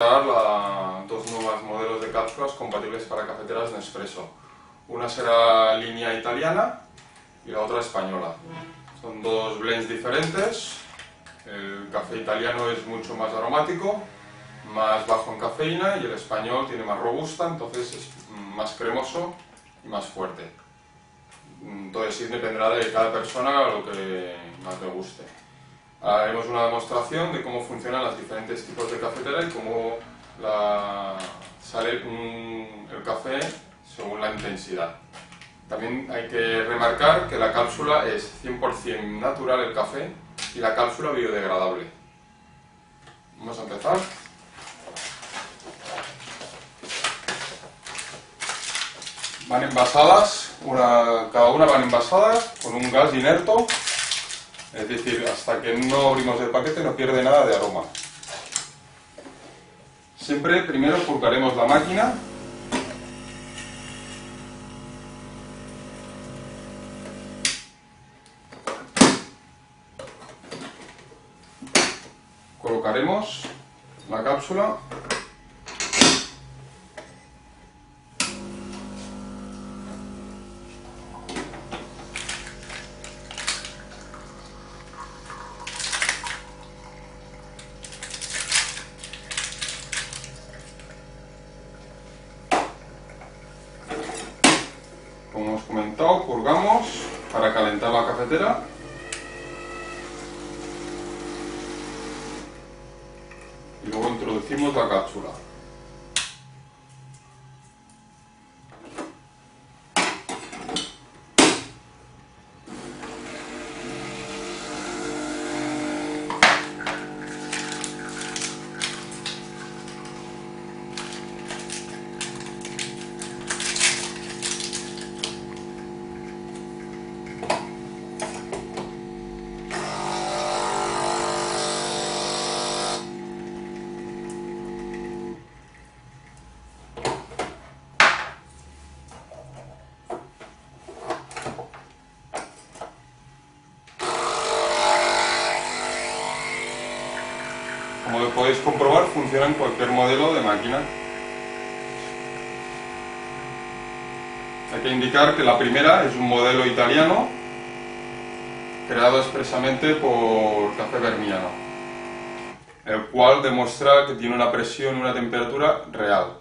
Dos nuevos modelos de cápsulas compatibles para cafeteras Nespresso. Una será línea italiana y la otra española. Son dos blends diferentes. El café italiano es mucho más aromático, más bajo en cafeína, y el español tiene más robusta, entonces es más cremoso y más fuerte. Entonces sí dependerá de cada persona lo que más le guste. Haremos una demostración de cómo funcionan los diferentes tipos de cafetera y cómo sale el café según la intensidad. También hay que remarcar que la cápsula es 100% natural el café y la cápsula biodegradable. Vamos a empezar. Van envasadas, cada una van envasadas con un gas inerto. Es decir, hasta que no abrimos el paquete no pierde nada de aroma. Siempre primero purgaremos la máquina. Colocaremos la cápsula. Como hemos comentado, purgamos para calentar la cafetera. Y luego introducimos la cápsula. Como podéis comprobar, funciona en cualquier modelo de máquina. Hay que indicar que la primera es un modelo italiano creado expresamente por Café Vergnano, el cual demuestra que tiene una presión y una temperatura real.